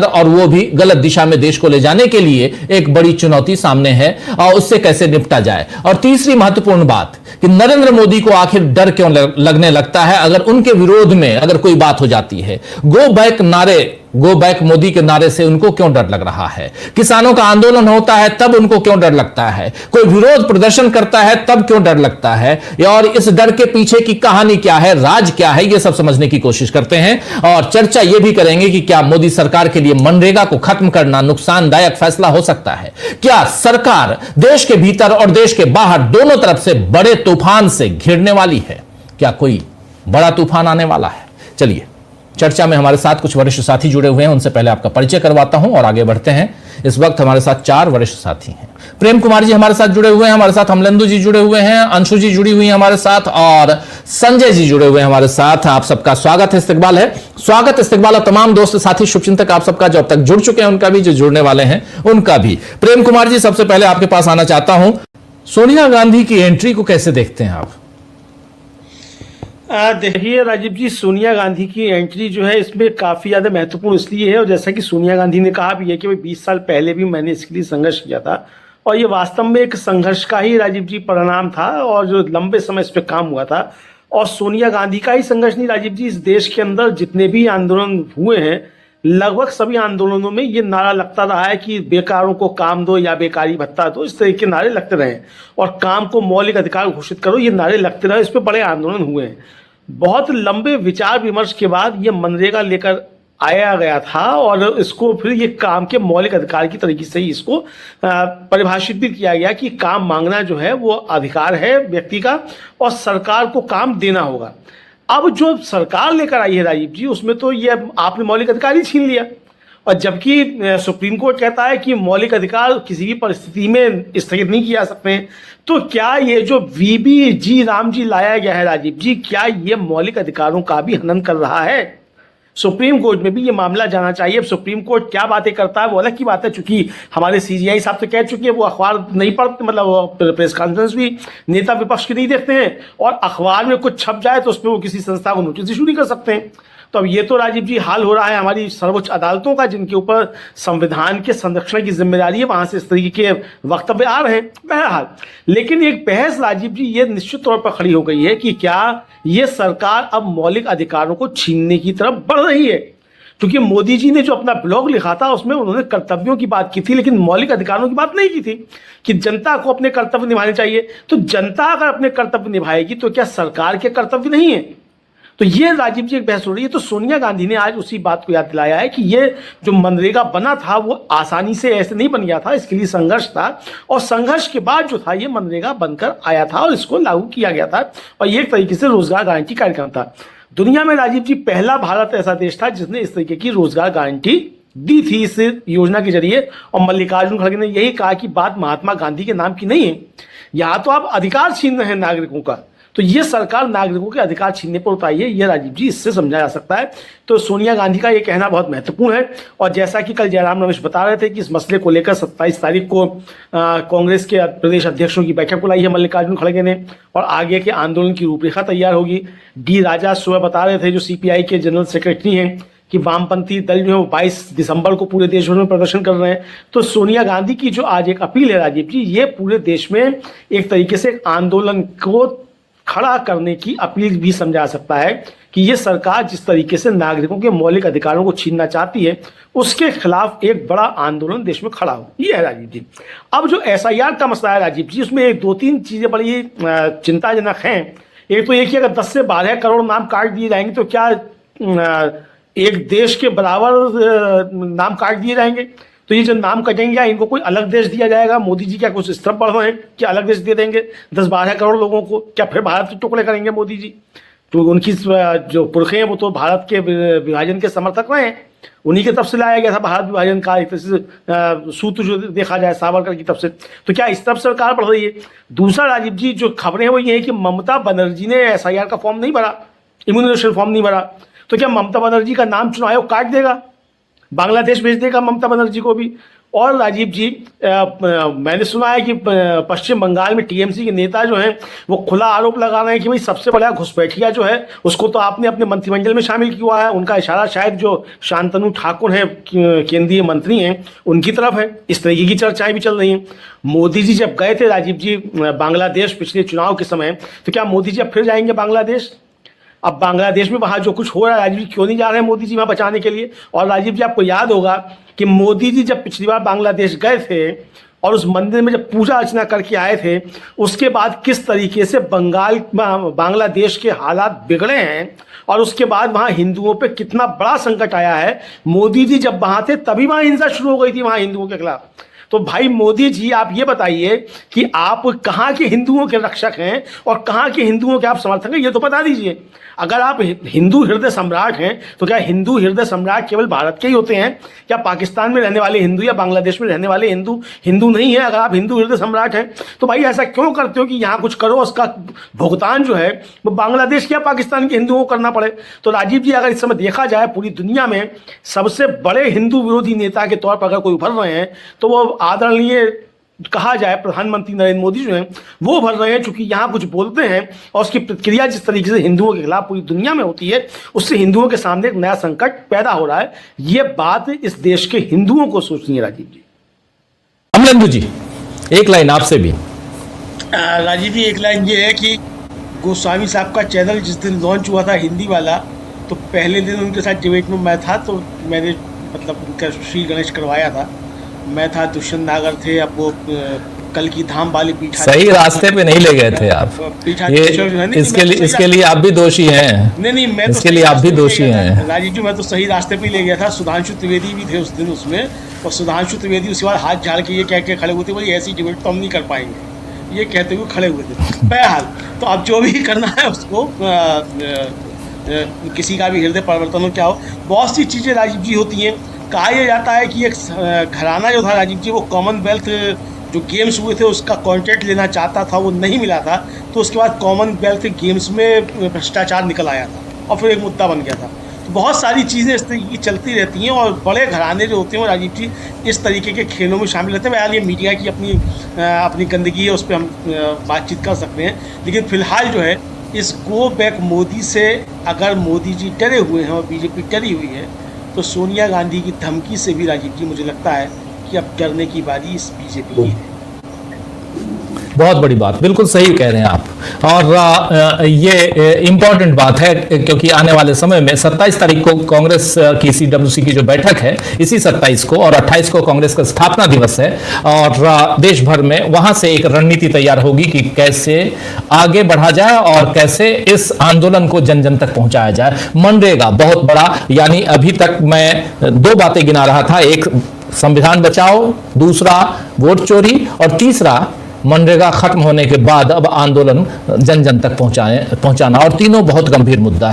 और वो भी गलत दिशा में देश को ले जाने के लिए एक बड़ी चुनौती सामने है और उससे कैसे निपटा जाए। और तीसरी महत्वपूर्ण बात कि नरेंद्र मोदी को आखिर डर क्यों लगने लगता है अगर उनके विरोध में अगर कोई बात हो जाती है। गो बैक मोदी के नारे से उनको क्यों डर लग रहा है। किसानों का आंदोलन होता है तब उनको क्यों डर लगता है। कोई विरोध प्रदर्शन करता है तब क्यों डर लगता है। और इस डर के पीछे की कहानी क्या है, राज क्या है, यह सब समझने की कोशिश करते हैं। और चर्चा यह भी करेंगे कि क्या मोदी सरकार के लिए मनरेगा को खत्म करना नुकसानदायक फैसला हो सकता है। क्या सरकार देश के भीतर और देश के बाहर दोनों तरफ से बड़े तूफान से घिरने वाली है। क्या कोई बड़ा तूफान आने वाला है। चलिए चर्चा में हमारे साथ कुछ वरिष्ठ साथी जुड़े हुए हैं, उनसे पहले आपका परिचय करवाता हूं और आगे बढ़ते हैं। इस वक्त हमारे साथ 4 वरिष्ठ साथी हैं। प्रेम कुमार जी हमारे साथ जुड़े हुए हैं, हमारे साथ अमलेंदु जी जुड़े हुए हैं, अंशु जी जुड़ी हुई हैं हमारे साथ और संजय जी जुड़े हुए हैं हमारे साथ। आप सबका स्वागत है, इस्तकबाल है, स्वागत इस्तकबाल। और तमाम दोस्त साथी शुभचिंतक आप सबका जो अब तक जुड़ चुके हैं उनका भी, जो जुड़ने वाले हैं उनका भी। प्रेम कुमार जी सबसे पहले आपके पास आना चाहता हूं, सोनिया गांधी की एंट्री को कैसे देखते हैं आप। देखिए राजीव जी, सोनिया गांधी की एंट्री जो है इसमें काफ़ी ज़्यादा महत्वपूर्ण इसलिए है, और जैसा कि सोनिया गांधी ने कहा भी है कि भाई 20 साल पहले भी मैंने इसके लिए संघर्ष किया था और ये वास्तव में एक संघर्ष का ही राजीव जी परिणाम था और जो लंबे समय इस पर काम हुआ था। और सोनिया गांधी का ही संघर्ष नहीं राजीव जी, इस देश के अंदर जितने भी आंदोलन हुए हैं लगभग सभी आंदोलनों में ये नारा लगता रहा है कि बेकारों को काम दो या बेकारी भत्ता दो, इस तरह के नारे लगते रहे। और काम को मौलिक अधिकार घोषित करो, ये नारे लगते रहे। इस पर बड़े आंदोलन हुए हैं। बहुत लंबे विचार विमर्श के बाद ये मनरेगा लेकर आया गया था और इसको फिर ये काम के मौलिक अधिकार की तरीके से ही इसको परिभाषित भी किया गया कि काम मांगना जो है वो अधिकार है व्यक्ति का और सरकार को काम देना होगा। अब जो सरकार लेकर आई है राजीव जी, उसमें तो ये आपने मौलिक अधिकार ही छीन लिया। और जबकि सुप्रीम कोर्ट कहता है कि मौलिक अधिकार किसी भी परिस्थिति में स्थगित नहीं किए जा सकते हैं, तो क्या ये जो वीबीजी राम जी लाया गया है राजीव जी, क्या ये मौलिक अधिकारों का भी हनन कर रहा है। सुप्रीम कोर्ट में भी ये मामला जाना चाहिए। अब सुप्रीम कोर्ट क्या बातें करता है वो अलग की बात है, चूंकि हमारे सीजीआई साहब तो कह चुके हैं वो अखबार नहीं पढ़ते, मतलब प्रेस कॉन्फ्रेंस भी नेता विपक्ष की नहीं देखते हैं और अखबार में कुछ छप जाए तो उसमें वो किसी संस्था को नोटिस इशू नहीं कर सकते हैं। तो अब ये तो राजीव जी हाल हो रहा है हमारी सर्वोच्च अदालतों का, जिनके ऊपर संविधान के संरक्षण की जिम्मेदारी है, वहां से इस तरीके के वक्तव्य आ रहे हैं। बहरहाल, लेकिन एक बहस राजीव जी ये निश्चित तौर पर खड़ी हो गई है कि क्या ये सरकार अब मौलिक अधिकारों को छीनने की तरफ बढ़ रही है। क्योंकि मोदी जी ने जो अपना ब्लॉग लिखा था उसमें उन्होंने कर्तव्यों की बात की थी, लेकिन मौलिक अधिकारों की बात नहीं की थी कि जनता को अपने कर्तव्य निभाने चाहिए। तो जनता अगर अपने कर्तव्य निभाएगी तो क्या सरकार के कर्तव्य नहीं है। तो ये राजीव जी एक बहस हो रही है। तो सोनिया गांधी ने आज उसी बात को याद दिलाया है कि ये जो मनरेगा बना था वो आसानी से ऐसे नहीं बन गया था, इसके लिए संघर्ष था और संघर्ष के बाद जो था ये मनरेगा बनकर आया था और इसको लागू किया गया था और ये एक तरीके से रोजगार गारंटी कार्यक्रम था। दुनिया में राजीव जी पहला भारत ऐसा देश था जिसने इस तरीके की रोजगार गारंटी दी थी इस योजना के जरिए। और मल्लिकार्जुन खड़गे ने यही कहा कि बात महात्मा गांधी के नाम की नहीं है, यहाँ तो आप अधिकार छीन रहे हैं नागरिकों का, तो ये सरकार नागरिकों के अधिकार छीनने पर उतरी है। ये राजीव जी इससे समझा जा सकता है। तो सोनिया गांधी का ये कहना बहुत महत्वपूर्ण है। और जैसा कि कल जयराम रमेश बता रहे थे कि इस मसले को लेकर 27 तारीख को कांग्रेस के प्रदेश अध्यक्षों की बैठक बुलाई है मल्लिकार्जुन खड़गे ने और आगे के आंदोलन की रूपरेखा तैयार होगी। डी राजा सुबह बता रहे थे, जो सीपीआई के जनरल सेक्रेटरी हैं, कि वामपंथी दल जो है वो 22 दिसंबर को पूरे देश भर में प्रदर्शन कर रहे हैं। तो सोनिया गांधी की जो आज एक अपील है राजीव जी, ये पूरे देश में एक तरीके से आंदोलन को खड़ा करने की अपील भी समझा सकता है कि ये सरकार जिस तरीके से नागरिकों के मौलिक अधिकारों को छीनना चाहती है उसके खिलाफ एक बड़ा आंदोलन देश में खड़ा हो। ये है राजीव जी। अब जो एसआईआर का मसला है राजीव जी, उसमें एक 2-3 चीजें बड़ी चिंताजनक हैं। एक तो ये कि अगर 10 से 12 करोड़ नाम काट दिए जाएंगे तो क्या एक देश के बराबर नाम काट दिए जाएंगे। तो ये जो नाम कटेंगे क्या इनको कोई अलग देश दिया जाएगा। मोदी जी क्या कुछ इस तरफ बढ़ रहे हैं कि अलग देश दे देंगे 10-12 करोड़ लोगों को, क्या फिर भारत के टुकड़े करेंगे मोदी जी। तो उनकी जो पुरखे हैं वो तो भारत के विभाजन के समर्थक रहे हैं, उन्हीं की तरफ से लाया गया था भारत विभाजन का एक तरह से सूत्र जो देखा जाए सावरकर की तरफ से। तो क्या इस तरफ सरकार बढ़ रही है। दूसरा राजीव जी जो खबरें हैं वो ये है कि ममता बनर्जी ने एसआईआर का फॉर्म नहीं भरा, इम्यूनाइजेशन फॉर्म नहीं भरा, तो क्या ममता बनर्जी का नाम चुनाव आयोग काट देगा। बांग्लादेश भेज देगा ममता बनर्जी को भी। और राजीव जी मैंने सुना है कि पश्चिम बंगाल में टीएमसी के नेता जो हैं वो खुला आरोप लगा रहे हैं कि भाई सबसे बड़ा घुसपैठिया जो है उसको तो आपने अपने मंत्रिमंडल में शामिल किया है। उनका इशारा शायद जो शांतनु ठाकुर हैं केंद्रीय मंत्री हैं उनकी तरफ है। इस तरीके की चर्चाएं भी चल रही हैं। मोदी जी जब गए थे राजीव जी बांग्लादेश पिछले चुनाव के समय, तो क्या मोदी जी अब फिर जाएंगे बांग्लादेश? अब बांग्लादेश में वहाँ जो कुछ हो रहा है राजीव जी, क्यों नहीं जा रहे हैं मोदी जी वहाँ बचाने के लिए? और राजीव जी आपको याद होगा कि मोदी जी जब पिछली बार बांग्लादेश गए थे और उस मंदिर में जब पूजा अर्चना करके आए थे, उसके बाद किस तरीके से बांग्लादेश के हालात बिगड़े हैं और उसके बाद वहाँ हिंदुओं पे कितना बड़ा संकट आया है। मोदी जी जब वहाँ थे तभी वहाँ हिंसा शुरू हो गई थी वहाँ हिंदुओं के खिलाफ। तो भाई मोदी जी आप ये बताइए कि आप कहाँ के हिंदुओं के रक्षक हैं और कहाँ के हिंदुओं के आप समर्थक हैं, ये तो बता दीजिए। अगर आप हिंदू हृदय सम्राट हैं तो क्या हिंदू हृदय सम्राट केवल भारत के ही होते हैं? क्या पाकिस्तान में रहने वाले हिंदू या बांग्लादेश में रहने वाले हिंदू हिंदू नहीं है? अगर आप हिंदू हृदय सम्राट हैं तो भाई ऐसा क्यों करते हो कि यहाँ कुछ करो, उसका भुगतान जो है वो बांग्लादेश या पाकिस्तान के हिंदुओं को करना पड़े? तो राजीव जी अगर इस समय देखा जाए पूरी दुनिया में सबसे बड़े हिंदू विरोधी नेता के तौर पर अगर कोई उभर रहे हैं तो वो आदरणीय कहा जाए प्रधानमंत्री नरेंद्र मोदी जो हैं वो उभर रहे हैं। चूंकि यहाँ कुछ बोलते हैं और उसकी प्रतिक्रिया जिस तरीके से हिंदुओं के खिलाफ पूरी दुनिया में होती है, उससे हिंदुओं के सामने एक नया संकट पैदा हो रहा है। ये बात इस देश के हिंदुओं को सोचनी है राजीव जी। अमलेंदु जी एक लाइन आपसे भी। राजीव जी एक लाइन ये है कि गोस्वामी साहब का चैनल जिस दिन लॉन्च हुआ था हिंदी वाला, तो पहले दिन उनके साथ डिबेट में मैं था, तो मैंने मतलब उनका श्री गणेश करवाया था। मैं था, दुष्यंत नागर थे, अब वो कल की धाम वाली पीठा सही रास्ते पे नहीं ले गए थे आप। ये इसके लिए आप भी दोषी हैं। नहीं मैं इसके लिए आप भी दोषी हैं राजीव जी। मैं तो सही रास्ते पे ले गया था। सुधांशु त्रिवेदी भी थे उस दिन उसमें, और सुधांशु त्रिवेदी उसके बाद हाथ झाड़ के ये कह के खड़े हुए थे भाई ऐसी डिबेट तो हम नहीं कर पाएंगे, ये कहते हुए खड़े हुए थे। बहरहाल तो अब जो भी करना है उसको किसी का भी हृदय परिवर्तन हो क्या हो, बहुत सी चीज़ें राजीव जी होती हैं। कहा यह जाता है कि एक घराना जो था राजीव जी वो कॉमनवेल्थ जो गेम्स हुए थे उसका कॉन्ट्रैक्ट लेना चाहता था, वो नहीं मिला था, तो उसके बाद कॉमनवेल्थ गेम्स में भ्रष्टाचार निकल आया था और फिर एक मुद्दा बन गया था। तो बहुत सारी चीज़ें इस तरीके की चलती रहती हैं और बड़े घराने जो होते हैं वो राजीव जी इस तरीके के खेलों में शामिल रहते हैं। बहरहाल ये मीडिया की अपनी गंदगी है, उस पर हम बातचीत कर सकते हैं। लेकिन फ़िलहाल जो है इस गो बैक मोदी से अगर मोदी जी डरे हुए हैं और बीजेपी डरी हुई है, तो सोनिया गांधी की धमकी से भी राजीव जी मुझे लगता है कि अब डरने की बारी इस बीजेपी की है। बहुत बड़ी बात, बिल्कुल सही कह रहे हैं आप। और ये इम्पोर्टेंट बात है क्योंकि आने वाले समय में 27 तारीख को कांग्रेस की सीडब्ल्यूसी की जो बैठक है, इसी 27 को और 28 को कांग्रेस का स्थापना दिवस है, और देश भर में वहां से एक रणनीति तैयार होगी कि कैसे आगे बढ़ा जाए और कैसे इस आंदोलन को जन जन तक पहुंचाया जाए। मनरेगा बहुत बड़ा, यानी अभी तक मैं 2 बातें गिना रहा था, एक संविधान बचाओ, दूसरा वोट चोरी, और तीसरा मनरेगा खत्म होने के बाद अब आंदोलन जन जन तक पहुंचाना, और तीनों बहुत गंभीर मुद्दा है।